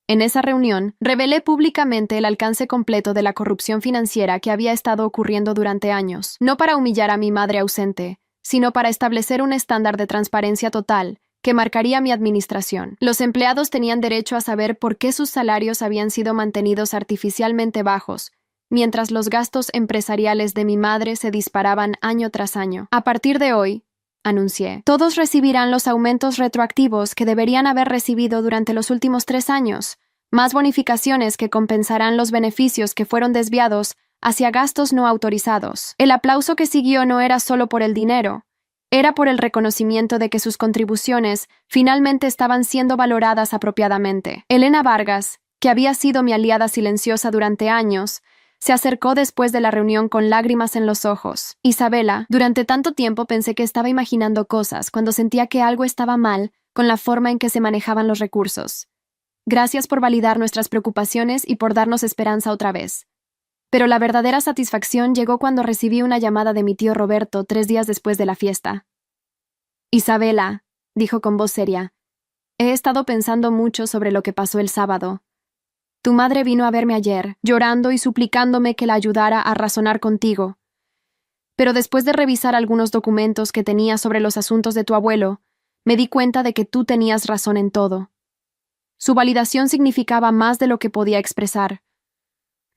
En esa reunión, revelé públicamente el alcance completo de la corrupción financiera que había estado ocurriendo durante años, no para humillar a mi madre ausente, sino para establecer un estándar de transparencia total que marcaría mi administración. Los empleados tenían derecho a saber por qué sus salarios habían sido mantenidos artificialmente bajos, mientras los gastos empresariales de mi madre se disparaban año tras año. A partir de hoy, anuncié, todos recibirán los aumentos retroactivos que deberían haber recibido durante los últimos 3 años, más bonificaciones que compensarán los beneficios que fueron desviados hacia gastos no autorizados. El aplauso que siguió no era solo por el dinero, era por el reconocimiento de que sus contribuciones finalmente estaban siendo valoradas apropiadamente. Elena Vargas, que había sido mi aliada silenciosa durante años, se acercó después de la reunión con lágrimas en los ojos. Isabela, durante tanto tiempo pensé que estaba imaginando cosas cuando sentía que algo estaba mal con la forma en que se manejaban los recursos. Gracias por validar nuestras preocupaciones y por darnos esperanza otra vez. Pero la verdadera satisfacción llegó cuando recibí una llamada de mi tío Roberto 3 días después de la fiesta. Isabela, dijo con voz seria, he estado pensando mucho sobre lo que pasó el sábado. Tu madre vino a verme ayer, llorando y suplicándome que la ayudara a razonar contigo. Pero después de revisar algunos documentos que tenía sobre los asuntos de tu abuelo, me di cuenta de que tú tenías razón en todo. Su validación significaba más de lo que podía expresar.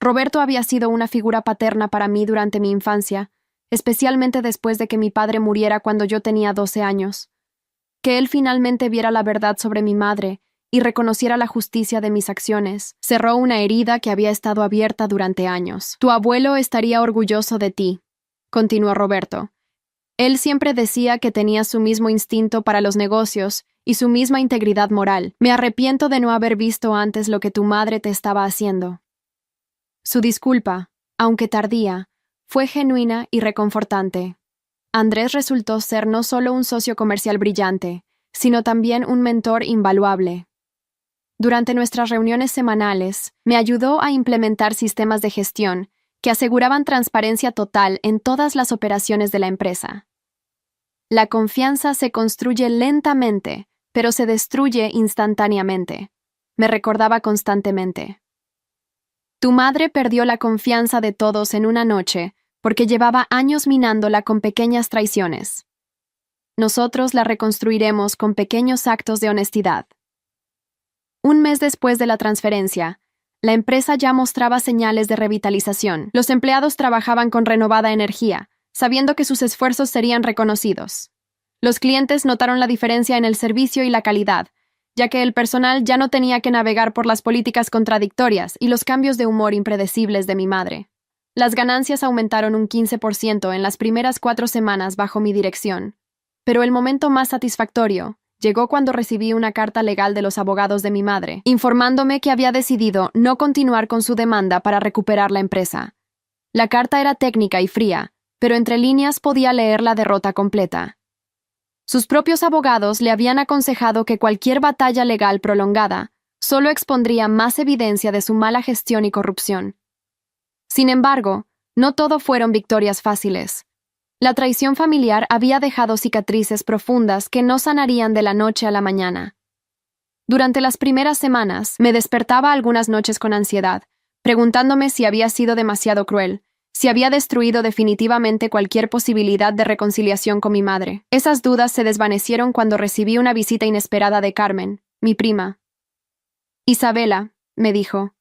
Roberto había sido una figura paterna para mí durante mi infancia, especialmente después de que mi padre muriera cuando yo tenía 12 años. Que él finalmente viera la verdad sobre mi madre y reconociera la justicia de mis acciones, cerró una herida que había estado abierta durante años. Tu abuelo estaría orgulloso de ti, continuó Roberto. Él siempre decía que tenías su mismo instinto para los negocios y su misma integridad moral. Me arrepiento de no haber visto antes lo que tu madre te estaba haciendo. Su disculpa, aunque tardía, fue genuina y reconfortante. Andrés resultó ser no solo un socio comercial brillante, sino también un mentor invaluable. Durante nuestras reuniones semanales, me ayudó a implementar sistemas de gestión que aseguraban transparencia total en todas las operaciones de la empresa. La confianza se construye lentamente, pero se destruye instantáneamente, me recordaba constantemente. Tu madre perdió la confianza de todos en una noche porque llevaba años minándola con pequeñas traiciones. Nosotros la reconstruiremos con pequeños actos de honestidad. Un mes después de la transferencia, la empresa ya mostraba señales de revitalización. Los empleados trabajaban con renovada energía, sabiendo que sus esfuerzos serían reconocidos. Los clientes notaron la diferencia en el servicio y la calidad, ya que el personal ya no tenía que navegar por las políticas contradictorias y los cambios de humor impredecibles de mi madre. Las ganancias aumentaron un 15% en las primeras 4 semanas bajo mi dirección. Pero el momento más satisfactorio llegó cuando recibí una carta legal de los abogados de mi madre, informándome que había decidido no continuar con su demanda para recuperar la empresa. La carta era técnica y fría, pero entre líneas podía leer la derrota completa. Sus propios abogados le habían aconsejado que cualquier batalla legal prolongada solo expondría más evidencia de su mala gestión y corrupción. Sin embargo, no todo fueron victorias fáciles. La traición familiar había dejado cicatrices profundas que no sanarían de la noche a la mañana. Durante las primeras semanas, me despertaba algunas noches con ansiedad, preguntándome si había sido demasiado cruel, si había destruido definitivamente cualquier posibilidad de reconciliación con mi madre. Esas dudas se desvanecieron cuando recibí una visita inesperada de Carmen, mi prima. Isabela, me dijo,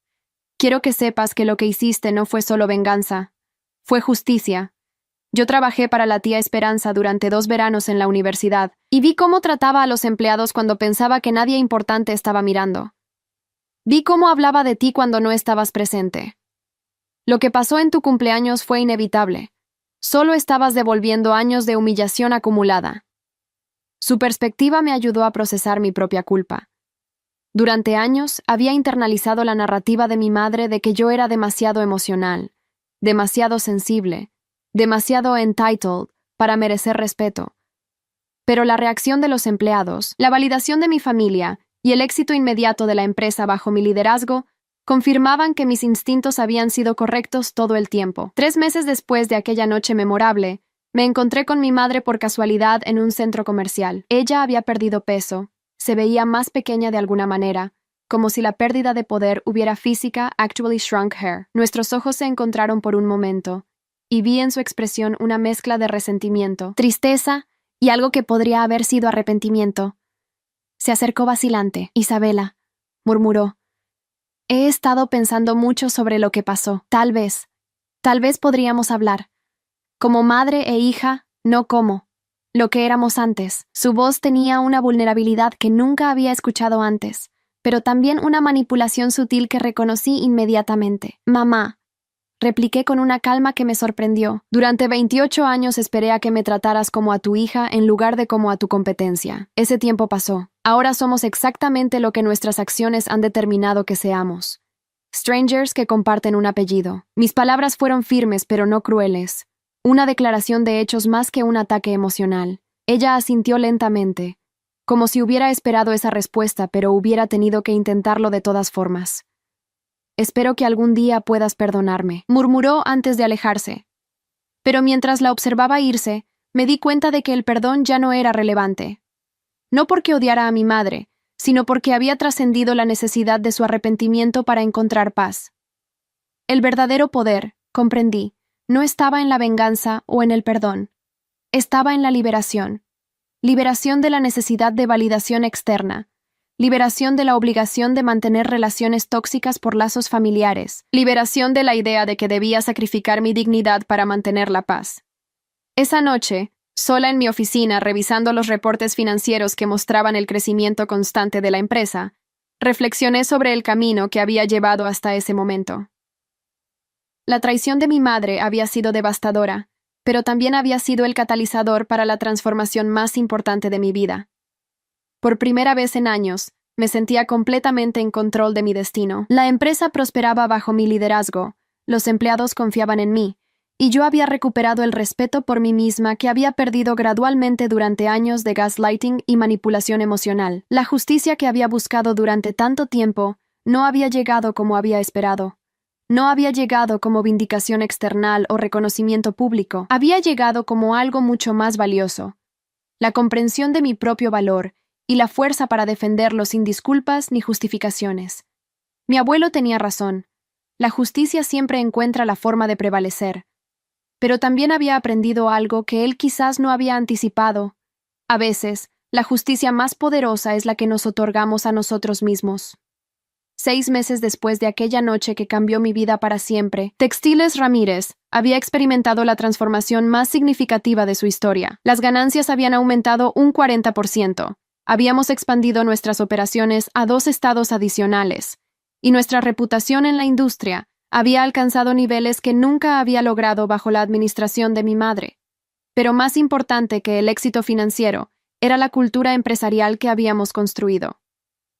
quiero que sepas que lo que hiciste no fue solo venganza, fue justicia. Yo trabajé para la tía Esperanza durante 2 veranos en la universidad y vi cómo trataba a los empleados cuando pensaba que nadie importante estaba mirando. Vi cómo hablaba de ti cuando no estabas presente. Lo que pasó en tu cumpleaños fue inevitable. Solo estabas devolviendo años de humillación acumulada. Su perspectiva me ayudó a procesar mi propia culpa. Durante años había internalizado la narrativa de mi madre de que yo era demasiado emocional, demasiado sensible, demasiado entitled para merecer respeto. Pero la reacción de los empleados, la validación de mi familia y el éxito inmediato de la empresa bajo mi liderazgo confirmaban que mis instintos habían sido correctos todo el tiempo. 3 meses después de aquella noche memorable, me encontré con mi madre por casualidad en un centro comercial. Ella había perdido peso, se veía más pequeña de alguna manera, como si la pérdida de poder hubiera física actually shrunk her. Nuestros ojos se encontraron por un momento, y vi en su expresión una mezcla de resentimiento, tristeza y algo que podría haber sido arrepentimiento. Se acercó vacilante. Isabela, murmuró. He estado pensando mucho sobre lo que pasó. Tal vez podríamos hablar. Como madre e hija, no como lo que éramos antes. Su voz tenía una vulnerabilidad que nunca había escuchado antes, pero también una manipulación sutil que reconocí inmediatamente. Mamá, repliqué con una calma que me sorprendió. Durante 28 años esperé a que me trataras como a tu hija en lugar de como a tu competencia. Ese tiempo pasó. Ahora somos exactamente lo que nuestras acciones han determinado que seamos. Strangers que comparten un apellido. Mis palabras fueron firmes pero no crueles. Una declaración de hechos más que un ataque emocional. Ella asintió lentamente, como si hubiera esperado esa respuesta pero hubiera tenido que intentarlo de todas formas. Espero que algún día puedas perdonarme, murmuró antes de alejarse. Pero mientras la observaba irse, me di cuenta de que el perdón ya no era relevante. No porque odiara a mi madre, sino porque había trascendido la necesidad de su arrepentimiento para encontrar paz. El verdadero poder, comprendí, no estaba en la venganza o en el perdón. Estaba en la liberación. Liberación de la necesidad de validación externa. Liberación de la obligación de mantener relaciones tóxicas por lazos familiares. Liberación de la idea de que debía sacrificar mi dignidad para mantener la paz. Esa noche, sola en mi oficina revisando los reportes financieros que mostraban el crecimiento constante de la empresa, reflexioné sobre el camino que había llevado hasta ese momento. La traición de mi madre había sido devastadora, pero también había sido el catalizador para la transformación más importante de mi vida. Por primera vez en años, me sentía completamente en control de mi destino. La empresa prosperaba bajo mi liderazgo, los empleados confiaban en mí, y yo había recuperado el respeto por mí misma que había perdido gradualmente durante años de gaslighting y manipulación emocional. La justicia que había buscado durante tanto tiempo no había llegado como había esperado. No había llegado como vindicación external o reconocimiento público. Había llegado como algo mucho más valioso. La comprensión de mi propio valor y la fuerza para defenderlo sin disculpas ni justificaciones. Mi abuelo tenía razón. La justicia siempre encuentra la forma de prevalecer. Pero también había aprendido algo que él quizás no había anticipado. A veces, la justicia más poderosa es la que nos otorgamos a nosotros mismos. 6 meses después de aquella noche que cambió mi vida para siempre, Textiles Ramírez había experimentado la transformación más significativa de su historia. Las ganancias habían aumentado un 40%. Habíamos expandido nuestras operaciones a 2 estados adicionales, y nuestra reputación en la industria había alcanzado niveles que nunca había logrado bajo la administración de mi madre. Pero más importante que el éxito financiero era la cultura empresarial que habíamos construido.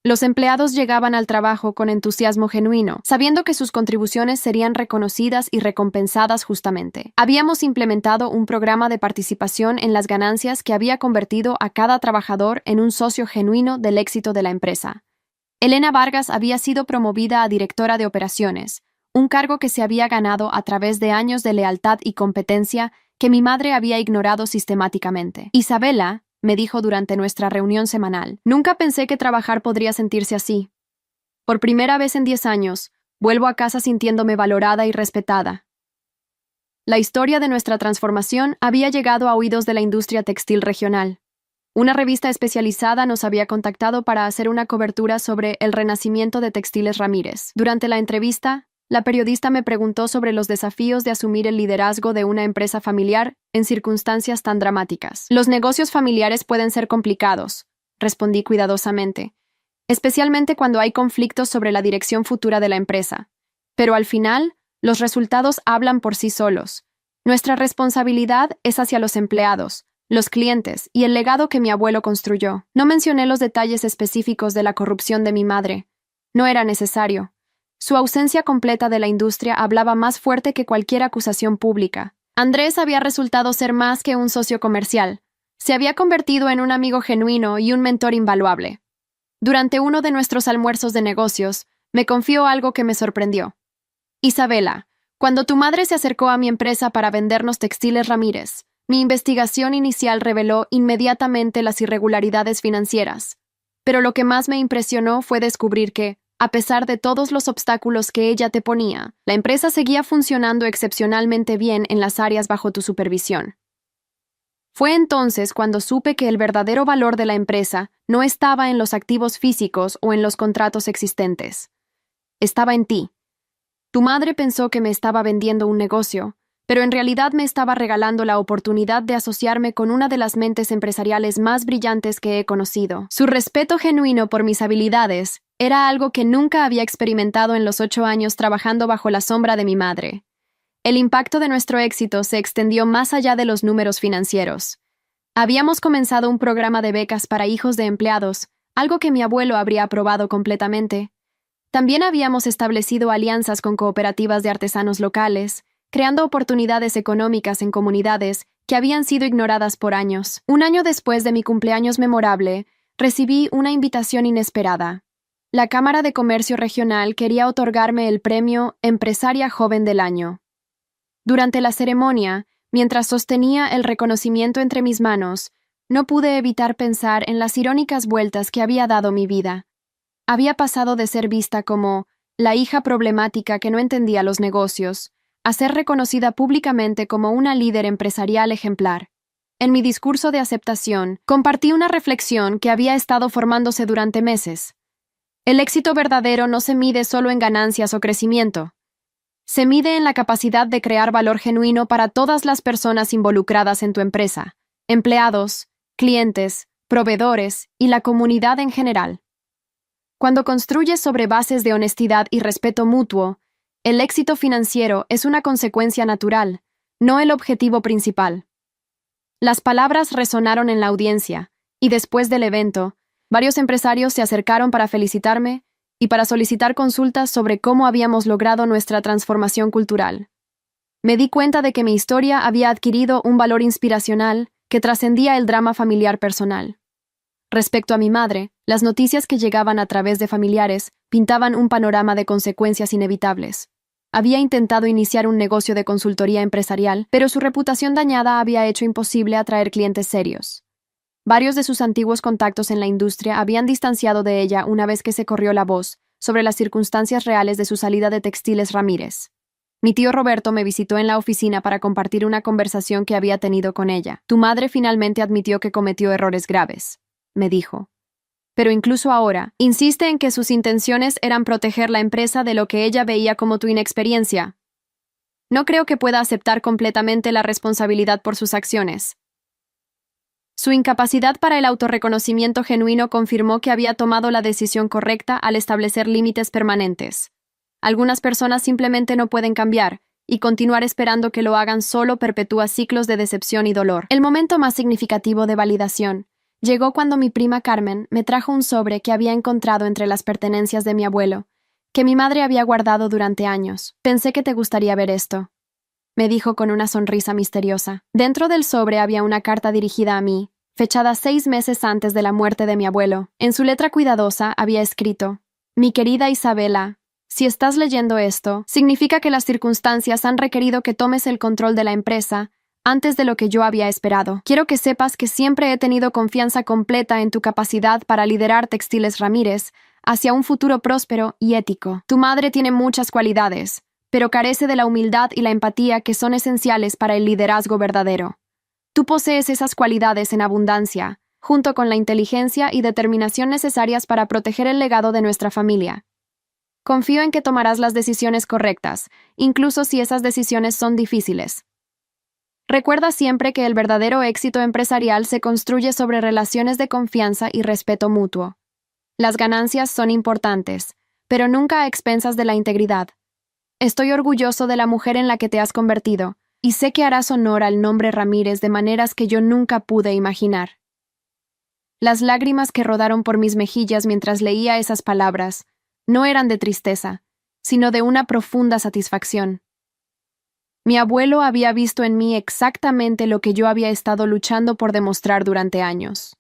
Los empleados llegaban al trabajo con entusiasmo genuino, sabiendo que sus contribuciones serían reconocidas y recompensadas justamente. Habíamos implementado un programa de participación en las ganancias que había convertido a cada trabajador en un socio genuino del éxito de la empresa. Elena Vargas había sido promovida a directora de operaciones, un cargo que se había ganado a través de años de lealtad y competencia que mi madre había ignorado sistemáticamente. Isabela me dijo durante nuestra reunión semanal: nunca pensé que trabajar podría sentirse así. Por primera vez en 10 años, vuelvo a casa sintiéndome valorada y respetada. La historia de nuestra transformación había llegado a oídos de la industria textil regional. Una revista especializada nos había contactado para hacer una cobertura sobre el renacimiento de Textiles Ramírez. Durante la entrevista, la periodista me preguntó sobre los desafíos de asumir el liderazgo de una empresa familiar en circunstancias tan dramáticas. Los negocios familiares pueden ser complicados, respondí cuidadosamente, especialmente cuando hay conflictos sobre la dirección futura de la empresa. Pero al final, los resultados hablan por sí solos. Nuestra responsabilidad es hacia los empleados, los clientes y el legado que mi abuelo construyó. No mencioné los detalles específicos de la corrupción de mi madre. No era necesario. Su ausencia completa de la industria hablaba más fuerte que cualquier acusación pública. Andrés había resultado ser más que un socio comercial. Se había convertido en un amigo genuino y un mentor invaluable. Durante uno de nuestros almuerzos de negocios, me confió algo que me sorprendió. Isabela, cuando tu madre se acercó a mi empresa para vendernos Textiles Ramírez, mi investigación inicial reveló inmediatamente las irregularidades financieras. Pero lo que más me impresionó fue descubrir que, a pesar de todos los obstáculos que ella te ponía, la empresa seguía funcionando excepcionalmente bien en las áreas bajo tu supervisión. Fue entonces cuando supe que el verdadero valor de la empresa no estaba en los activos físicos o en los contratos existentes. Estaba en ti. Tu madre pensó que me estaba vendiendo un negocio, pero en realidad me estaba regalando la oportunidad de asociarme con una de las mentes empresariales más brillantes que he conocido. Su respeto genuino por mis habilidades era algo que nunca había experimentado en los 8 años trabajando bajo la sombra de mi madre. El impacto de nuestro éxito se extendió más allá de los números financieros. Habíamos comenzado un programa de becas para hijos de empleados, algo que mi abuelo habría aprobado completamente. También habíamos establecido alianzas con cooperativas de artesanos locales, creando oportunidades económicas en comunidades que habían sido ignoradas por años. Un año después de mi cumpleaños memorable, recibí una invitación inesperada. La Cámara de Comercio Regional quería otorgarme el premio Empresaria Joven del Año. Durante la ceremonia, mientras sostenía el reconocimiento entre mis manos, no pude evitar pensar en las irónicas vueltas que había dado mi vida. Había pasado de ser vista como la hija problemática que no entendía los negocios, a ser reconocida públicamente como una líder empresarial ejemplar. En mi discurso de aceptación, compartí una reflexión que había estado formándose durante meses. El éxito verdadero no se mide solo en ganancias o crecimiento. Se mide en la capacidad de crear valor genuino para todas las personas involucradas en tu empresa, empleados, clientes, proveedores y la comunidad en general. Cuando construyes sobre bases de honestidad y respeto mutuo, el éxito financiero es una consecuencia natural, no el objetivo principal. Las palabras resonaron en la audiencia, y después del evento, Varios empresarios se acercaron para felicitarme y para solicitar consultas sobre cómo habíamos logrado nuestra transformación cultural. Me di cuenta de que mi historia había adquirido un valor inspiracional que trascendía el drama familiar personal. Respecto a mi madre, las noticias que llegaban a través de familiares pintaban un panorama de consecuencias inevitables. Había intentado iniciar un negocio de consultoría empresarial, pero su reputación dañada había hecho imposible atraer clientes serios. Varios de sus antiguos contactos en la industria habían distanciado de ella una vez que se corrió la voz sobre las circunstancias reales de su salida de Textiles Ramírez. Mi tío Roberto me visitó en la oficina para compartir una conversación que había tenido con ella. Tu madre finalmente admitió que cometió errores graves, me dijo. Pero incluso ahora, insiste en que sus intenciones eran proteger la empresa de lo que ella veía como tu inexperiencia. No creo que pueda aceptar completamente la responsabilidad por sus acciones. Su incapacidad para el autorreconocimiento genuino confirmó que había tomado la decisión correcta al establecer límites permanentes. Algunas personas simplemente no pueden cambiar, y continuar esperando que lo hagan solo perpetúa ciclos de decepción y dolor. El momento más significativo de validación llegó cuando mi prima Carmen me trajo un sobre que había encontrado entre las pertenencias de mi abuelo, que mi madre había guardado durante años. Pensé que te gustaría ver esto, me dijo con una sonrisa misteriosa. Dentro del sobre había una carta dirigida a mí, fechada 6 meses antes de la muerte de mi abuelo. En su letra cuidadosa había escrito: Mi querida Isabela, si estás leyendo esto, significa que las circunstancias han requerido que tomes el control de la empresa antes de lo que yo había esperado. Quiero que sepas que siempre he tenido confianza completa en tu capacidad para liderar Textiles Ramírez hacia un futuro próspero y ético. Tu madre tiene muchas cualidades, pero carece de la humildad y la empatía que son esenciales para el liderazgo verdadero. Tú posees esas cualidades en abundancia, junto con la inteligencia y determinación necesarias para proteger el legado de nuestra familia. Confío en que tomarás las decisiones correctas, incluso si esas decisiones son difíciles. Recuerda siempre que el verdadero éxito empresarial se construye sobre relaciones de confianza y respeto mutuo. Las ganancias son importantes, pero nunca a expensas de la integridad. Estoy orgulloso de la mujer en la que te has convertido, y sé que harás honor al nombre Ramírez de maneras que yo nunca pude imaginar. Las lágrimas que rodaron por mis mejillas mientras leía esas palabras no eran de tristeza, sino de una profunda satisfacción. Mi abuelo había visto en mí exactamente lo que yo había estado luchando por demostrar durante años.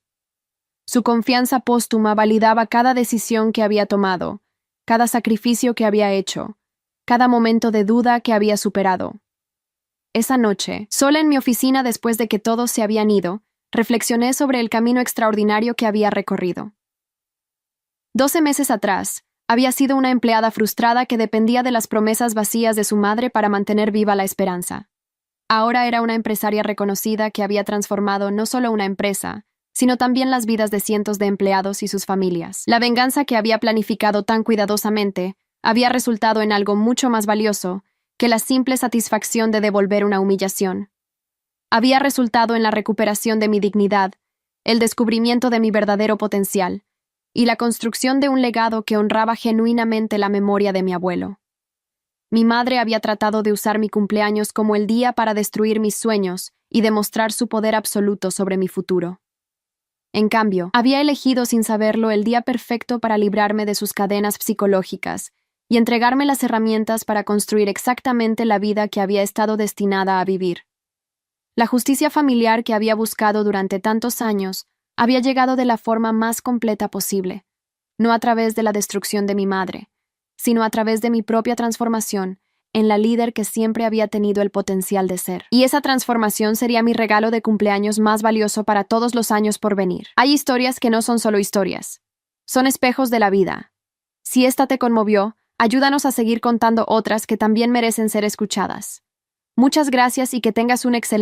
Su confianza póstuma validaba cada decisión que había tomado, cada sacrificio que había hecho, cada momento de duda que había superado. Esa noche, sola en mi oficina después de que todos se habían ido, reflexioné sobre el camino extraordinario que había recorrido. 12 meses atrás, había sido una empleada frustrada que dependía de las promesas vacías de su madre para mantener viva la esperanza. Ahora era una empresaria reconocida que había transformado no solo una empresa, sino también las vidas de cientos de empleados y sus familias. La venganza que había planificado tan cuidadosamente había resultado en algo mucho más valioso que la simple satisfacción de devolver una humillación. Había resultado en la recuperación de mi dignidad, el descubrimiento de mi verdadero potencial, y la construcción de un legado que honraba genuinamente la memoria de mi abuelo. Mi madre había tratado de usar mi cumpleaños como el día para destruir mis sueños y demostrar su poder absoluto sobre mi futuro. En cambio, había elegido sin saberlo el día perfecto para librarme de sus cadenas psicológicas y entregarme las herramientas para construir exactamente la vida que había estado destinada a vivir. La justicia familiar que había buscado durante tantos años había llegado de la forma más completa posible, no a través de la destrucción de mi madre, sino a través de mi propia transformación en la líder que siempre había tenido el potencial de ser. Y esa transformación sería mi regalo de cumpleaños más valioso para todos los años por venir. Hay historias que no son solo historias, son espejos de la vida. Si esta te conmovió, ayúdanos a seguir contando otras que también merecen ser escuchadas. Muchas gracias y que tengas un excelente